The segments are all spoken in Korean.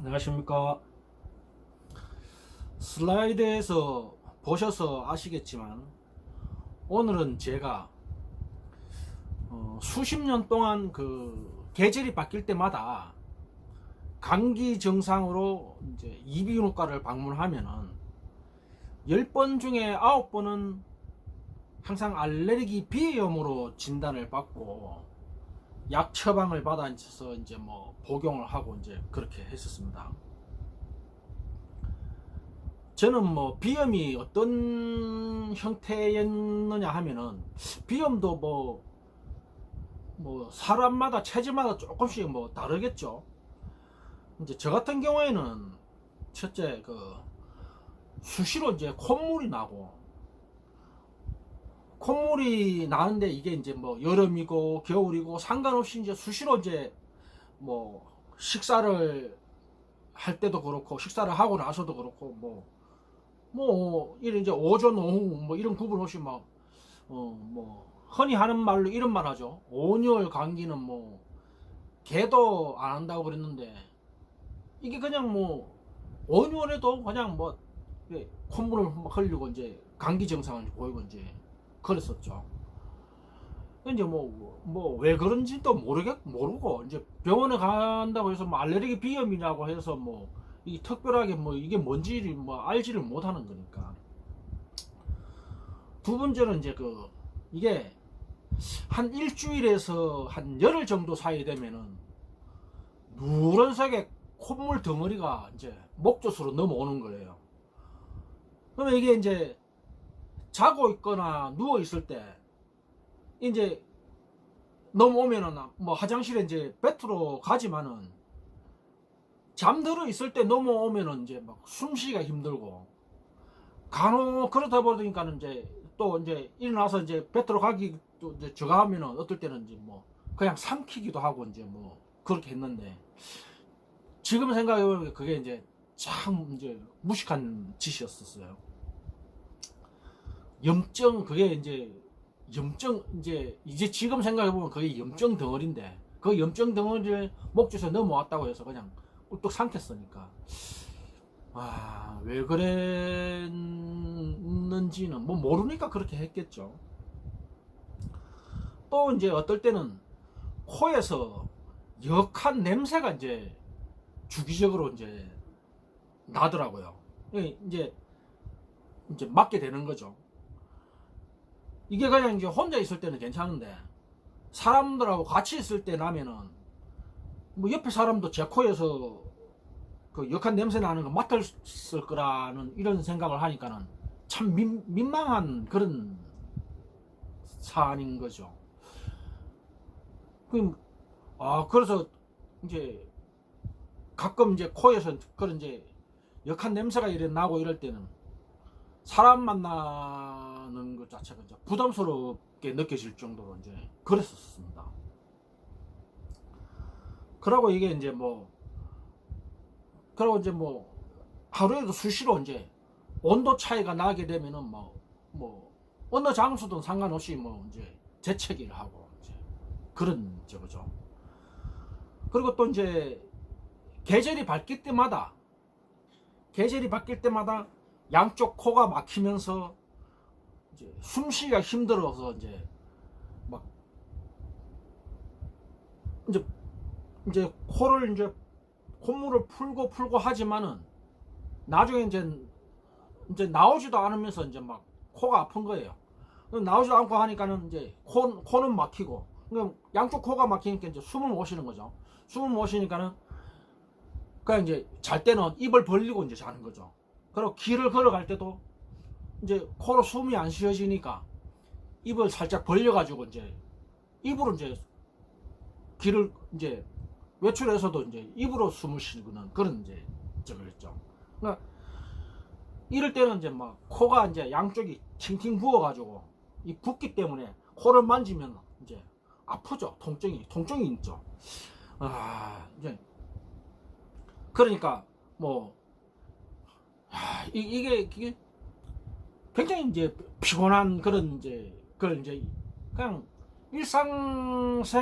안녕하십니까. 슬라이드에서 보셔서 아시겠지만 오늘은 제가 수십 년 동안 그 계절이 바뀔 때마다 감기 증상으로 이제 이비인후과를 방문하면은 10번 중에 9번은 항상 알레르기 비염으로 진단을 받고 약 처방을 받아서 이제 뭐 복용을 하고 이제 그렇게 했었습니다. 저는 뭐 비염이 어떤 형태였느냐 하면은 비염도 뭐 사람마다 체질마다 조금씩 뭐 다르겠죠. 이제 저 같은 경우에는 첫째 수시로 이제 콧물이 나고, 콧물이 나는데 이게 이제 뭐 여름이고 겨울이고 상관없이 이제 수시로 이제 뭐 식사를 할 때도 그렇고 식사를 하고 나서도 그렇고 이런 이제 오전 오후 뭐 이런 구분 없이 뭐 흔히 하는 말로 이런 말 하죠. 온열 감기는 뭐 개도 안 한다고 그랬는데 이게 그냥 뭐 온열에도 그냥 뭐 콧물을 흘리고 이제 감기 증상을 보이고 이제 그랬었죠. 이제 뭐 왜 그런지 또 모르고 이제 병원에 간다고 해서 뭐 알레르기 비염이라고 해서 뭐 이 특별하게 뭐 이게 뭔지 뭐 알지를 못하는 거니까. 두 번째는 이제 이게 한 일주일에서 한 열흘 정도 사이 되면은 누런색의 콧물 덩어리가 이제 목젖으로 넘어오는 거예요. 그러면 이게 이제 자고 있거나 누워 있을 때 이제 넘어오면은 뭐 화장실에 이제 뱉으러 가지만은 잠들어 있을 때 넘어오면은 이제 막 숨쉬기가 힘들고, 간혹 그러다 보니까는 이제 또 이제 일어나서 이제 뱉으러 가기 또 이제 저가 하면은 어떨 때는 이제 뭐 그냥 삼키기도 하고 이제 뭐 그렇게 했는데, 지금 생각해보면 그게 이제 참 이제 무식한 짓이었었어요. 그게 염증 이제 지금 생각해보면 그게 염증 덩어리인데 그 염증 덩어리를 목젖에 넘어왔다고 해서 그냥 꿀떡 삼켰으니까 왜 그랬는지는 뭐 모르니까 그렇게 했겠죠. 또 이제 어떨 때는 코에서 역한 냄새가 이제 주기적으로 이제 나더라고요. 이제 맡게 되는 거죠. 이게 그냥 이제 혼자 있을 때는 괜찮은데 사람들하고 같이 있을 때 나면은 뭐 옆에 사람도 제 코에서 그 역한 냄새 나는 거 맡았을 거라는 이런 생각을 하니까는 참 민망한 그런 사안인 거죠. 그래서 이제 가끔 이제 코에서 그런 이제 역한 냄새가 이래 나고 이럴 때는 사람 만나는 것 자체가 이제 부담스럽게 느껴질 정도로 이제 그랬었습니다. 그러고 이게 이제 그리고 이제 하루에도 수시로 이제 온도 차이가 나게 되면은 뭐 어느 장소든 상관없이 이제 재채기를 하고 이제 그런 저거죠. 그리고 또 이제 계절이 바뀔 때마다 양쪽 코가 막히면서 이제 숨쉬기가 힘들어서 막 이제 코를 이제 콧물을 풀고 하지만은 나중에 이제 나오지도 않으면서 이제 막 코가 아픈 거예요. 나오지도 않고 하니까는 이제 코는 막히고, 양쪽 코가 막히니까 이제 숨을 못 쉬는 거죠. 숨을 못 쉬니까는 그냥 이제 잘 때는 입을 벌리고 이제 자는 거죠. 그리고 길을 걸어갈 때도 이제 코로 숨이 안 쉬어지니까 입을 살짝 벌려가지고 이제 입으로 이제 길을 이제 외출해서도 이제 입으로 숨을 쉬는 그런 이제 저걸 했죠. 그러니까 이럴 때는 이제 막 코가 이제 양쪽이 팅팅 부어가지고 이 붓기 때문에 코를 만지면 이제 아프죠. 통증이 있죠. 이제 그러니까 이게 굉장히 이제 피곤한 그런 이제 그냥 일상생활을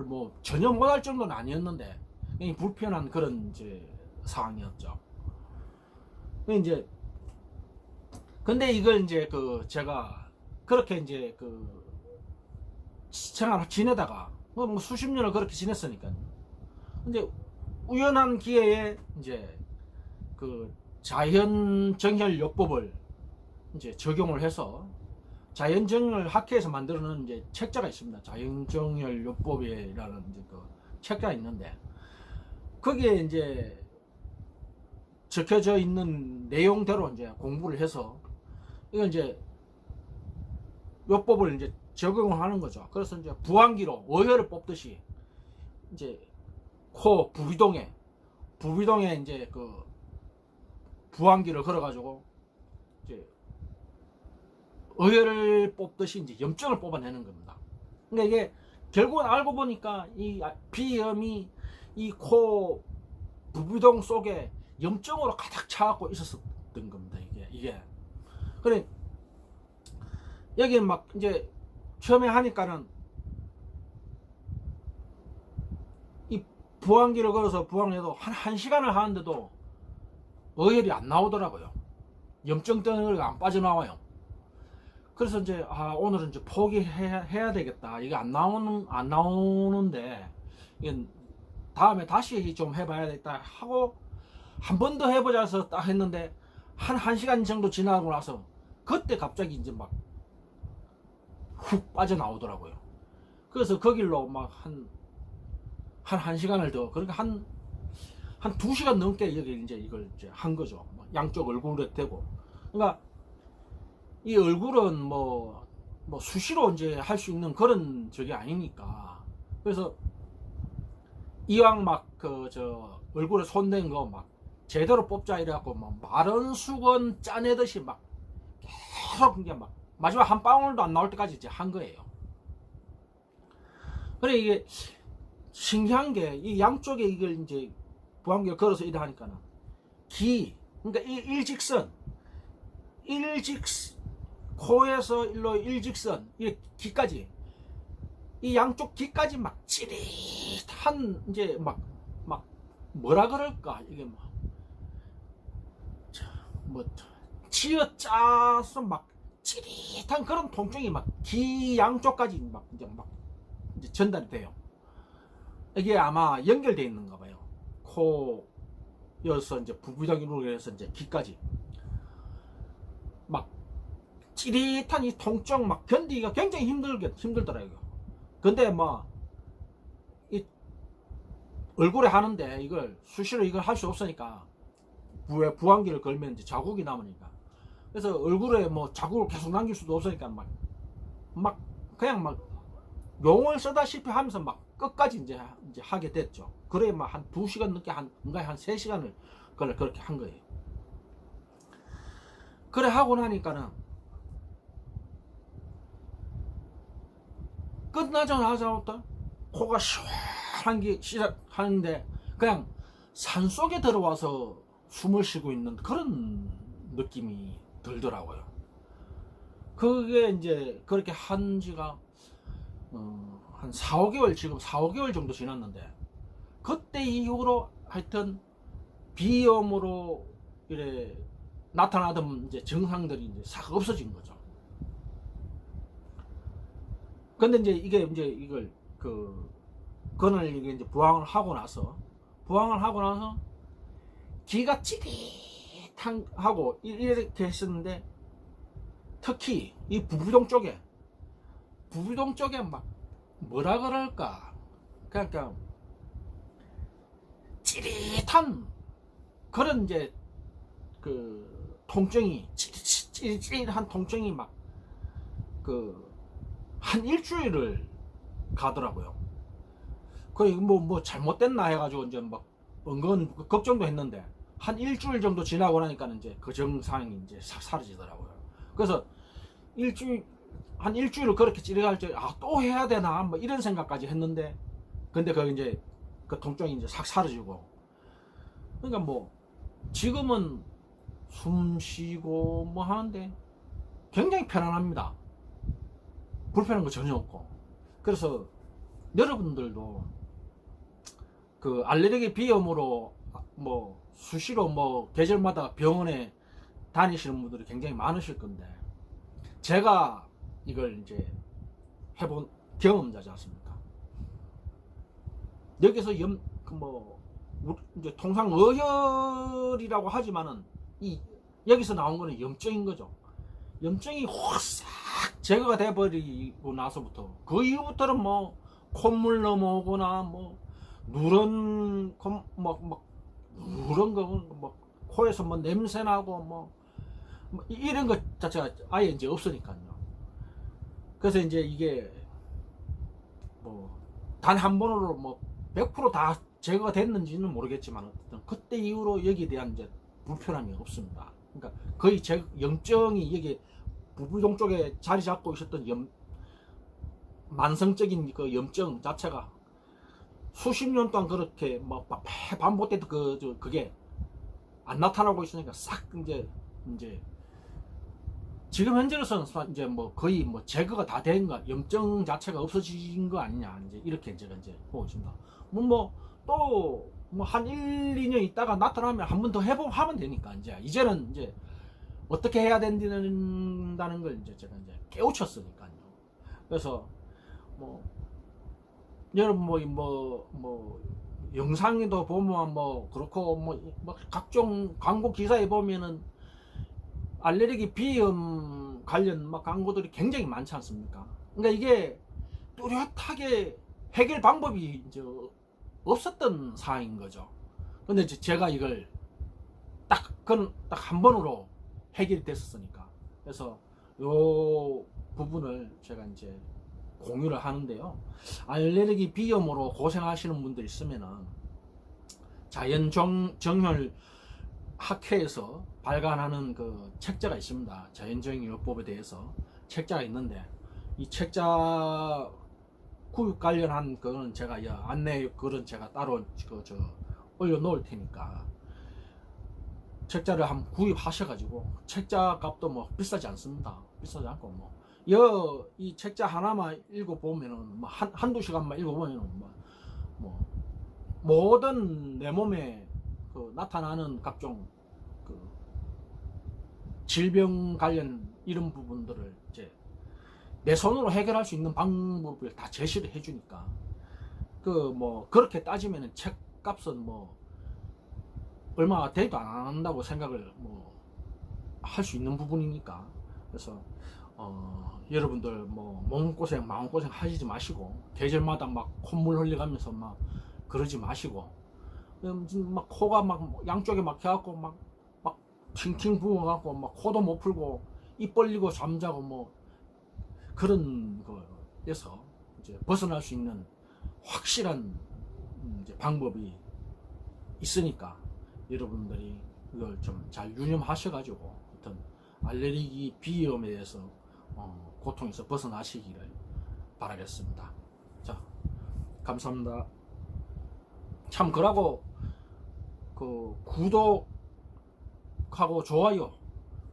뭐 전혀 못할 정도는 아니었는데 굉장히 불편한 그런 이제 상황이었죠. 이제 근데 이걸 이제 그 제가 그렇게 이제 그 생활을 지내다가 뭐 수십 년을 그렇게 지냈으니까 이제 우연한 기회에 이제 그 자연정혈요법을 이제 적용을 해서 자연정혈 학회에서 만들어놓은 이제 책자가 있습니다. 자연정혈요법이라는 이제 그 책자가 있는데 거기에 이제 적혀져 있는 내용대로 이제 공부를 해서 이걸 이제 요법을 이제 적용을 하는 거죠. 그래서 이제 부항기로 어혈을 뽑듯이 이제 코 부비동에 이제 그 부항기를 걸어가지고 이제 어혈을 뽑듯이 이제 염증을 뽑아내는 겁니다. 그러니까 이게 결국은 알고 보니까 이 비염이 이 코 부비동 속에 염증으로 가득 차갖고 있었던 겁니다. 이게 그래 여기 막 이제 처음에 하니까는 이 부항기를 걸어서 부항해도 한 시간을 하는데도 어혈이 안 나오더라고요. 염증 덩어리가 안 빠져나와요. 그래서 이제 오늘은 이제 포기해야 되겠다. 이게 안 나오는데 이게 다음에 다시 좀 해봐야겠다 하고 한 번 더 해보자 해서 딱 했는데 한 시간 정도 지나고 나서 그때 갑자기 이제 막 훅 빠져나오더라고요. 그래서 그 길로 막 한 시간을 더 그러니까 한 2시간 넘게 여기 이제 이걸 이제 한 거죠. 양쪽 얼굴에 대고. 그러니까 이 얼굴은 뭐 수시로 이제 할 수 있는 그런 적이 아니니까. 그래서 이왕 막 그 저 얼굴에 손댄 거 막 제대로 뽑자 이래갖고 막 마른 수건 짜내듯이 막 계속 이게 막 마지막 한 방울도 안 나올 때까지 이제 한 거예요. 그래 이게 신기한 게 이 양쪽에 이걸 이제 부항기를 걸어서 이래 하니까는 그러니까 일직선 코에서 일로 일직선 이 귀까지 이 양쪽 귀까지 막 찌릿한 이제 막 뭐라 그럴까 이게 뭐 쥐어짜서 막 찌릿한 그런 통증이 막 귀 양쪽까지 막 이제 전달이 돼요. 이게 아마 연결되어 있는가 봐요. 코여서 이제 부비동으로 해서 이제 귀까지 막 찌릿한 이 통증 막 견디기가 굉장히 힘들더라고요. 근데 이 얼굴에 하는데 이걸 수시로 이걸 할 수 없으니까 부항기를 걸면 이제 자국이 남으니까 그래서 얼굴에 자국을 계속 남길 수도 없으니까 그냥 용을 쓰다시피 하면서 끝까지 이제 하게 됐죠. 그래 한 2시간 넘게 한 3시간을 그렇게 한 거예요. 그래 하고 나니까는 끝나자마자 코가 시원한 게 시작하는데 그냥 산속에 들어와서 숨을 쉬고 있는 그런 느낌이 들더라고요. 그게 이제 그렇게 한 지가 한 4-5개월 지금 4-5개월 정도 지났는데 그때 이후로 하여튼 비염으로 이래 나타나던 이제 증상들이 이제 싹 없어진 거죠. 근데 이제 이걸 그거를 이제 부항을 하고 나서 귀가 찌릿한 하고 이렇게 했었는데 특히 이 부비동 쪽에 막 뭐라 그럴까 그러니까 찌릿한 그런 이제 그 통증이 찌릿한 통증이 한 일주일을 가더라고요. 거의 뭐 잘못됐나 해가지고 이제 은근 걱정도 했는데 한 일주일 정도 지나고 나니까 이제 그 증상이 이제 싹 사라지더라고요. 그래서 한 일주일을 그렇게 찌릿할 때 또 해야 되나 이런 생각까지 했는데 근데 이제 그 통증이 이제 싹 사라지고 그러니까 지금은 숨 쉬고 하는데 굉장히 편안합니다. 불편한 거 전혀 없고. 그래서 여러분들도 그 알레르기 비염으로 뭐 수시로 뭐 계절마다 병원에 다니시는 분들이 굉장히 많으실 건데, 제가 이걸 이제 해본 경험자지 않습니까? 여기서 뭐 이제 통상 어혈이라고 하지만은 이 여기서 나온 거는 염증인 거죠. 염증이 확 제거가 돼버리고 나서부터 그 이후부터는 뭐 콧물 넘어오거나 뭐 누런 누런 거 뭐 코에서 뭐 냄새 나고 뭐 이런 것 자체가 아예 이제 없으니까요. 그래서 이제 이게 뭐 단 한 번으로 뭐 100%다 제거가 됐는지는 모르겠지만 어쨌든 그때 이후로 여기에 대한 이제 불편함이 없습니다. 그러니까 거의 염증이 여기 부부종 쪽에 자리 잡고 있었던 만성적인 그 염증 자체가 수십 년 동안 그렇게 뭐 반복됐던 그게 안 나타나고 있으니까 싹 이제 지금 현재로서는 이제 뭐 거의 뭐 제거가 다 된 거, 염증 자체가 없어진 거 아니냐, 이제 이렇게 제가 이제 보고 있습니다. 또 뭐 한 1, 2년 있다가 나타나면 한 번 더 하면 되니까 이제는 이제 어떻게 해야 된다는 걸 이제 제가 이제 깨우쳤으니까요. 그래서 뭐 여러분 뭐 영상에도 보면 뭐 그렇고 뭐 각종 광고 기사에 보면은 알레르기 비염 관련 막 광고들이 굉장히 많지 않습니까? 그러니까 이게 뚜렷하게 해결 방법이 이제 없었던 사항인 거죠. 근데 제가 이걸 딱 한 번으로 해결이 됐었으니까. 그래서 요 부분을 제가 이제 공유를 하는데요. 알레르기 비염으로 고생하시는 분들 있으면은 자연정혈 학회에서 발간하는 그 책자가 있습니다. 자연정혈요법에 대해서 책자가 있는데, 이 책자 구입 관련한 그거는 제가 안내 글은 제가 따로 올려 놓을 테니까 책자를 한번 구입하셔가지고, 책자 값도 뭐 비싸지 않습니다. 비싸지 않고 이 책자 하나만 읽어보면은 뭐 한두 시간만 읽어보면은 뭐 모든 내 몸에 그 나타나는 각종 그 질병 관련 이런 부분들을 이제 내 손으로 해결할 수 있는 방법을 다 제시를 해주니까, 그렇게 따지면은 책 값은 뭐 얼마 되도 안 한다고 생각을 할 수 있는 부분이니까. 그래서 여러분들 몸고생 마음고생 하시지 마시고, 계절마다 막 콧물 흘려가면서 막 그러지 마시고, 막 코가 막 양쪽에 막혀갖고 막 팅팅 부어갖고 막 코도 못 풀고 입 벌리고 잠자고 그런 거에서 이제 벗어날 수 있는 확실한 이제 방법이 있으니까, 여러분들이 이걸 좀 잘 유념하셔가지고 어떤 알레르기 비염에 대해서 고통에서 벗어나시기를 바라겠습니다. 자, 감사합니다. 참 그러고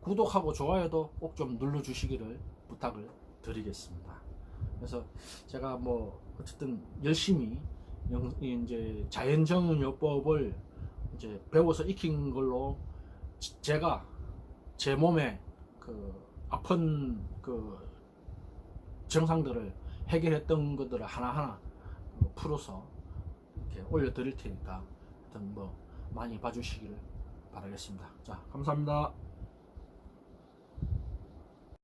구독하고 좋아요도 꼭 좀 눌러주시기를 부탁을 드리겠습니다. 그래서 제가 어쨌든 열심히 이제 자연정형요법을 이제 배워서 익힌 걸로 제가 제 몸에 아픈 증상들을 해결했던 것들을 하나하나 풀어서 이렇게 올려드릴 테니까 많이 봐주시기를 바라겠습니다. 자, 감사합니다.